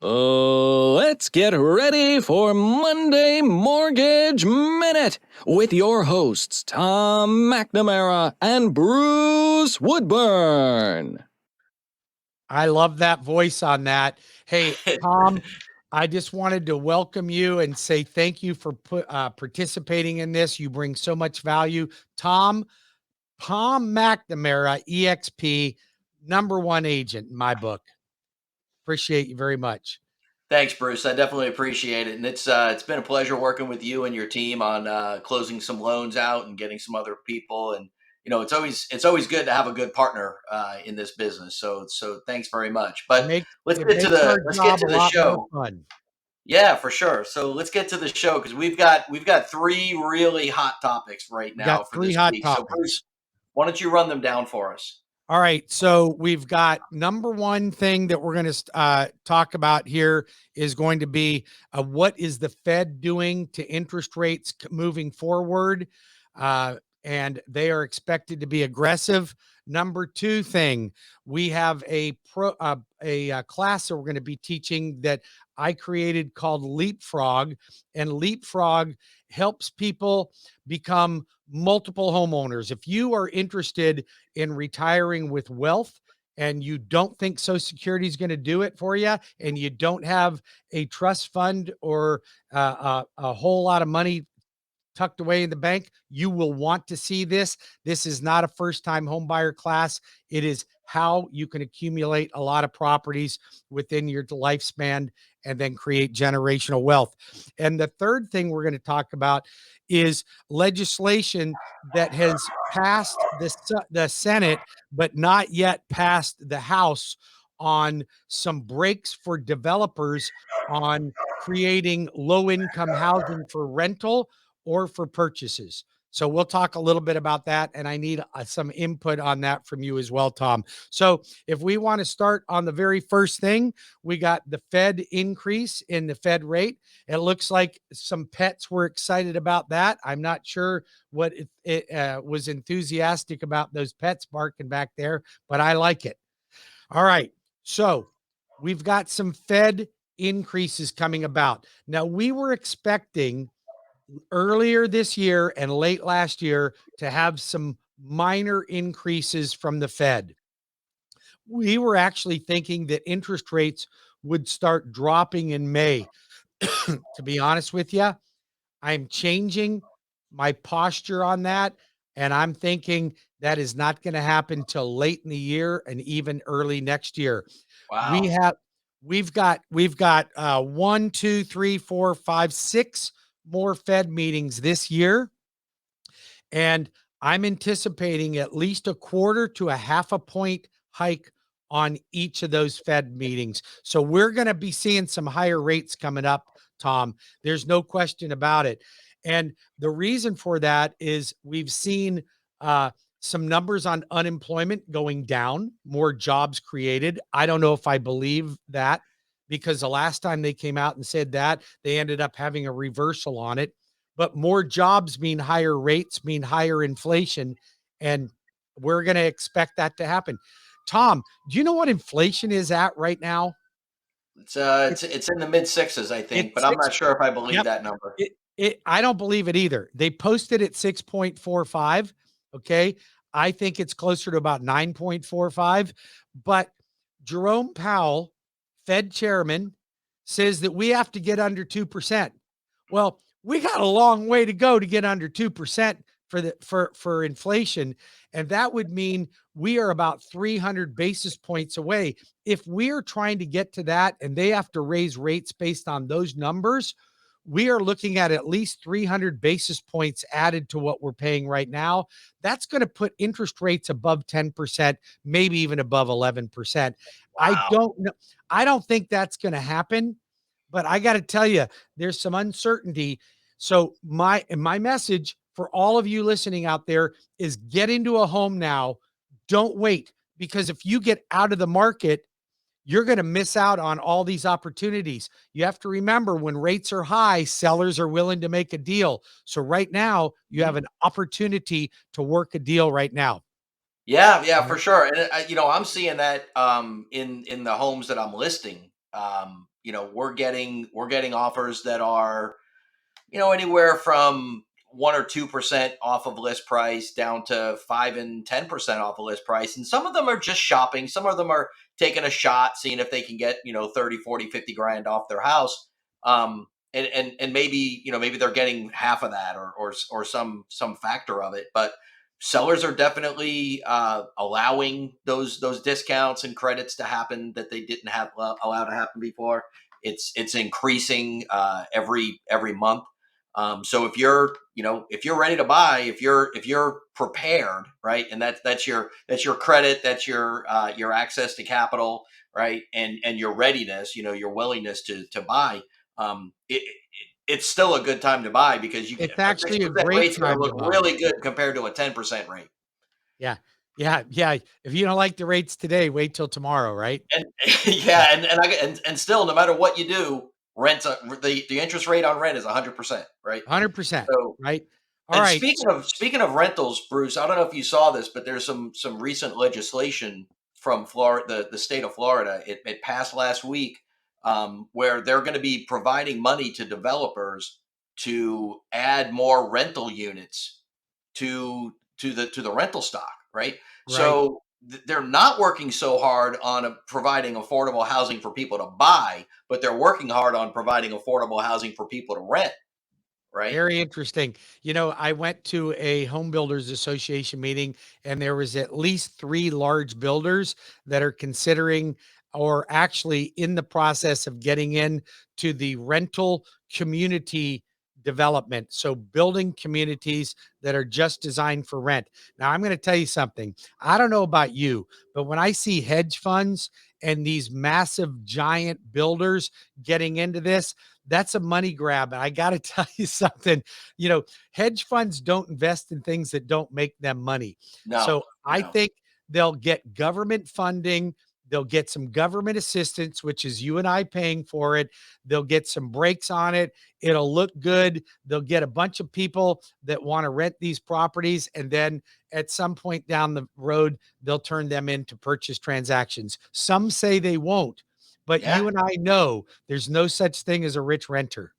Let's get ready for Monday Mortgage Minute with your hosts, Tom McNamara and Bruce Woodburn. I love that voice on that. Hey, Tom, I just wanted to welcome you and say thank you for participating in this. You bring so much value. Tom McNamara, EXP, #1 agent in my book. Appreciate you very much. Thanks, Bruce. I definitely appreciate it, and it's been a pleasure working with you and your team on closing some loans out and getting some other people. And it's always good to have a good partner in this business. So thanks very much. But It makes our let's get job to a the lot more show. fun. Yeah, for sure. So let's get to the show because we've got three really hot topics right We got now for three this hot week. So topics. Bruce, why don't you run them down for us? All right. So we've got #1 thing that we're going to talk about here is going to be what is the Fed doing to interest rates moving forward? And they are expected to be aggressive. #2 thing, we have a class that we're going to be teaching that I created called Leapfrog, and Leapfrog helps people become multiple homeowners. If you are interested in retiring with wealth and you don't think Social Security is going to do it for you, and you don't have a trust fund or a whole lot of money tucked away in the bank, you will want to see this. This is not a first-time homebuyer class. It is how you can accumulate a lot of properties within your lifespan and then create generational wealth. And the third thing we're going to talk about is legislation that has passed the Senate, but not yet passed the House, on some breaks for developers on creating low-income housing for rental or for purchases. So we'll talk a little bit about that, and I need some input on that from you as well, Tom. So if we want to start on the very first thing, we got the Fed increase in the Fed rate. It looks like some pets were excited about that. I'm not sure what it was enthusiastic about those pets barking back there, but I like it. All right. So we've got some Fed increases coming about. Now, we were expecting earlier this year and late last year to have some minor increases from the Fed. We were actually thinking that interest rates would start dropping in May. To be honest with you, I'm changing my posture on that. And I'm thinking that is not going to happen till late in the year and even early next year. We Wow. have, we've got 1, 2, 3, 4, 5, 6 more Fed meetings this year. And I'm anticipating at least a quarter to a half a point hike on each of those Fed meetings. So we're going to be seeing some higher rates coming up, Tom. There's no question about it. And the reason for that is we've seen some numbers on unemployment going down, more jobs created. I don't know if I believe that, because the last time they came out and said that, they ended up having a reversal on it. But more jobs mean higher rates, mean higher inflation, and we're going to expect that to happen. Tom, do you know what inflation is at right now? It's in the mid sixes, I think, but It's I'm six. not sure if I believe Yep. that number. I don't believe it either. They posted at 6.45. Okay. I think it's closer to about 9.45. But Jerome Powell, Fed chairman, says that we have to get under 2%. Well, we got a long way to go to get under 2% for inflation, and that would mean we are about 300 basis points away. If we're trying to get to that and they have to raise rates based on those numbers, we are looking at least 300 basis points added to what we're paying right now. That's going to put interest rates above 10%, maybe even above 11%. I Wow. don't know. I don't think that's going to happen, but I got to tell you, there's some uncertainty. So my message for all of you listening out there is get into a home now. Don't wait, because if you get out of the market, you're going to miss out on all these opportunities. You have to remember, when rates are high, sellers are willing to make a deal. So right now, you have an opportunity to work a deal right now. Yeah, yeah, All for right. sure. And I'm seeing that in the homes that I'm listing we're getting offers that are, anywhere from 1 or 2% off of list price down to 5 and 10% off of list price. And some of them are just shopping. Some of them are taking a shot, seeing if they can get, 30, 40, 50 grand off their house. And maybe, maybe they're getting half of that, or some factor of it. But sellers are definitely allowing those discounts and credits to happen that they didn't have allowed to happen before. It's increasing every month. So if you're ready to buy, if you're prepared, right, and that's your credit, that's your access to capital, right, and your readiness, your willingness to buy, it's still a good time to buy, because It's a actually a 6% great rate's going to time to look buy. really good compared to a 10% rate. Yeah. Yeah. Yeah. If you don't like the rates today, wait till tomorrow, right? And yeah, and still, no matter what you do, the interest rate on rent is 100%, right? 100%. So, Right. All and right. speaking of rentals, Bruce, I don't know if you saw this, but there's some recent legislation from Florida, the state of Florida. It passed last week, where they're going to be providing money to developers to add more rental units to the rental stock, right? Right. So they're not working so hard on providing affordable housing for people to buy, but they're working hard on providing affordable housing for people to rent, right? Very interesting. I went to a home builders association meeting, and there was at least 3 large builders that are considering, or actually in the process of getting in to the rental community development. So building communities that are just designed for rent. Now, I'm going to tell you something. I don't know about you, but when I see hedge funds and these massive giant builders getting into this, that's a money grab. And I got to tell you something, hedge funds don't invest in things that don't make them money. No, So I no, think they'll get government funding. They'll get some government assistance, which is you and I paying for it. They'll get some breaks on it. It'll look good. They'll get a bunch of people that want to rent these properties. And then at some point down the road, they'll turn them into purchase transactions. Some say they won't, but yeah, you and I know there's no such thing as a rich renter.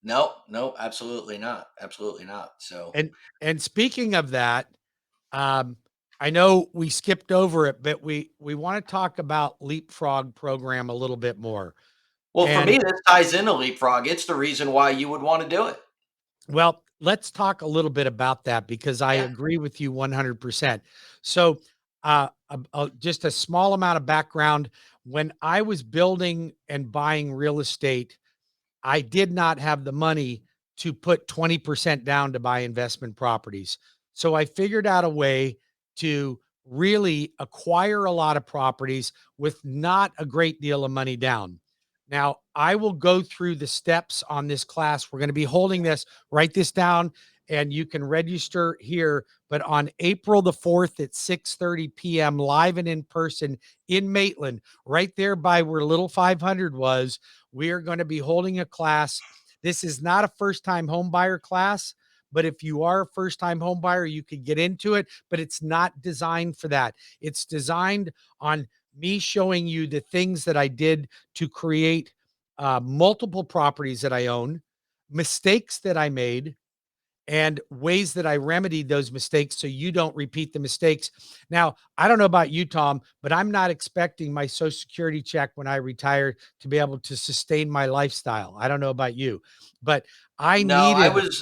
no, no, absolutely not, absolutely not. So, And speaking of that, um, I know we skipped over it, but we want to talk about Leapfrog program a little bit more. well, for me, And this ties into Leapfrog. It's the reason why you would want to do it. well, let's talk a little bit about that because I Yeah, agree with you 100%. So, just a small amount of background. When I was building and buying real estate, I did not have the money to put 20% down to buy investment properties. So I figured out a way to really acquire a lot of properties with not a great deal of money down. Now, I will go through the steps on this class. We're going to be holding this, write this down, and you can register here. But on April the 4th at 6:30 p.m., live and in person in Maitland, right there by where Little 500 was, we are going to be holding a class. This is not a first time home buyer class, but if you are a first time home buyer, you could get into it, but it's not designed for that. It's designed on me showing you the things that I did to create multiple properties that I own, mistakes that I made, and ways that I remedied those mistakes so you don't repeat the mistakes. Now, I don't know about you, Tom, but I'm not expecting my Social Security check when I retire to be able to sustain my lifestyle. I don't know about you, but I no, needed,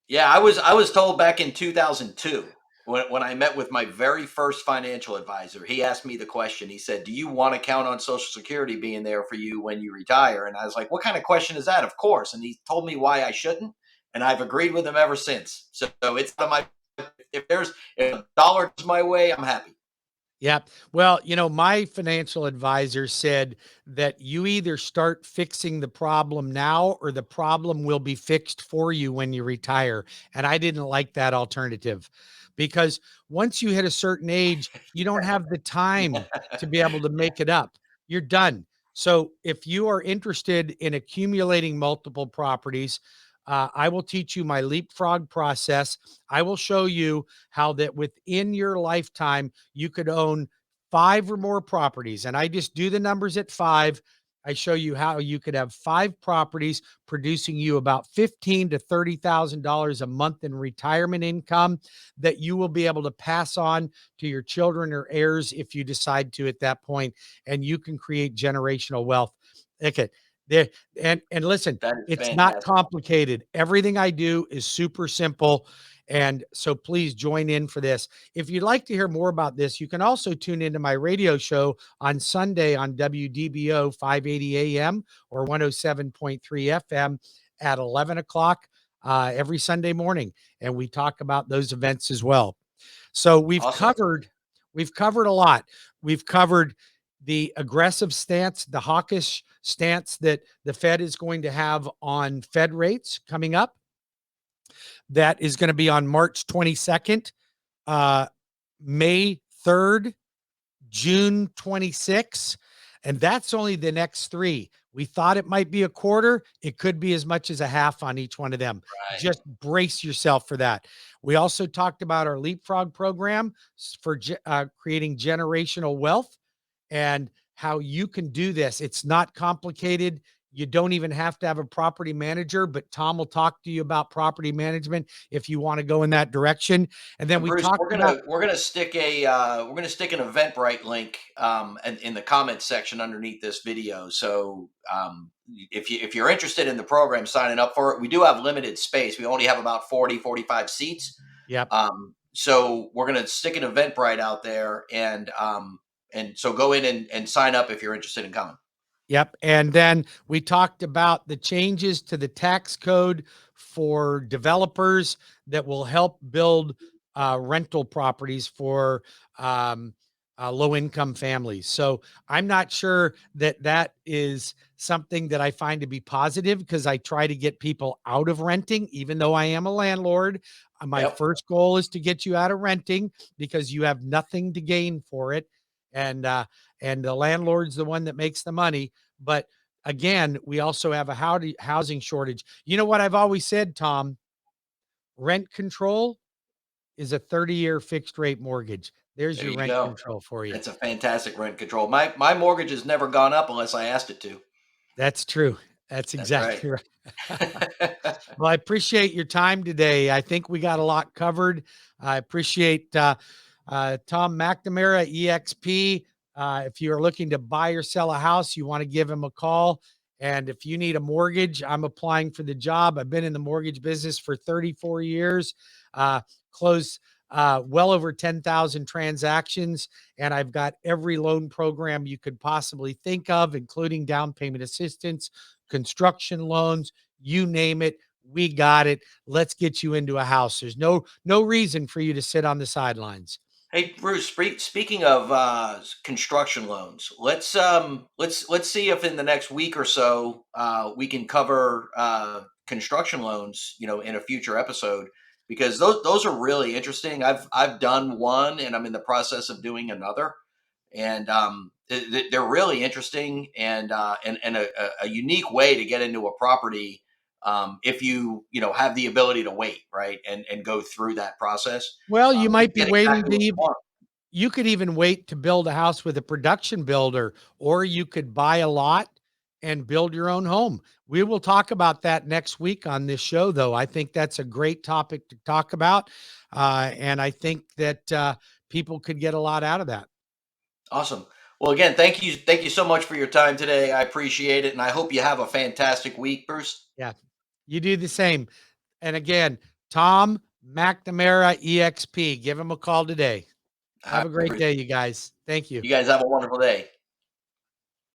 yeah, I was told back in 2002, when I met with my very first financial advisor. He asked me the question. He said, "Do you want to count on Social Security being there for you when you retire?" And I was like, "What kind of question is that?" Of course. And he told me why I shouldn't, and I've agreed with him ever since. So it's not my if a dollar comes my way, I'm happy. yeah. Well, my financial advisor said that you either start fixing the problem now or the problem will be fixed for you when you retire. And I didn't like that alternative because once you hit a certain age, you don't have the time to be able to make it up. You're done. So if you are interested in accumulating multiple properties, I will teach you my leapfrog process. I will show you how that within your lifetime, you could own 5 or more properties, and I just do the numbers at 5. I show you how you could have 5 properties producing you about $15,000 to $30,000 a month in retirement income that you will be able to pass on to your children or heirs if you decide to at that point, and you can create generational wealth. Okay. There and listen, That is it's not fantastic. complicated. Everything I do is super simple. And so please join in for this. If you'd like to hear more about this, you can also tune into my radio show on Sunday on WDBO 580 AM or 107.3 FM at 11 o'clock every Sunday morning. And we talk about those events as well. So Awesome. we've covered a lot. We've covered the aggressive stance, the hawkish stance that the Fed is going to have on Fed rates coming up. That is going to be on March 22nd, May 3rd, June 26th, and that's only the next 3. We thought it might be a quarter. It could be as much as a half on each one of them. Right. Just brace yourself for that. We also talked about our Leapfrog program for creating generational wealth and how you can do this. It's not complicated. You don't even have to have a property manager, but Tom will talk to you about property management if you want to go in that direction. And then And we Bruce, talked about, we're gonna stick a we're gonna stick an Eventbrite link in the comments section underneath this video. So if you're interested in the program, signing up for it, we do have limited space. We only have about 45 seats. yep. So we're gonna stick an Eventbrite out there, and so go in and sign up if you're interested in coming. Yep. And then we talked about the changes to the tax code for developers that will help build rental properties for low income families. So I'm not sure that that is something that I find to be positive because I try to get people out of renting, even though I am a landlord. My Yep. first goal is to get you out of renting because you have nothing to gain for it. And the landlord's the one that makes the money. But again, we also have a housing shortage. You know what I've always said, Tom? Rent control is a 30-year fixed rate mortgage. There's There your you rent go. control for you. That's a fantastic rent control. My mortgage has never gone up unless I asked it to. That's true. That's That's right. exactly right. Well, I appreciate your time today. I think we got a lot covered. I appreciate Tom McNamara, EXP. If you're looking to buy or sell a house, you want to give him a call. And if you need a mortgage, I'm applying for the job. I've been in the mortgage business for 34 years, closed well over 10,000 transactions. And I've got every loan program you could possibly think of, including down payment assistance, construction loans, you name it. We got it. Let's get you into a house. There's no reason for you to sit on the sidelines. Hey Bruce, speaking of construction loans, let's see if in the next week or so we can cover construction loans, in a future episode, because those are really interesting. I've done one, and I'm in the process of doing another, and they're really interesting, and a unique way to get into a property, if have the ability to wait, right, and go through that process. Well, you And might be get waiting exactly to what you want. you could even wait to build a house with a production builder, or you could buy a lot and build your own home. We will talk about that next week on this show, though. I think that's a great topic to talk about. And I think that people could get a lot out of that. Awesome. Well, again, thank you so much for your time today. I appreciate it, and I hope you have a fantastic week, Bruce. Yeah, you do the same. And again, Tom McNamara, EXP. Give him a call today. All Have right, a great Bruce. day, you guys. Thank you. You guys have a wonderful day.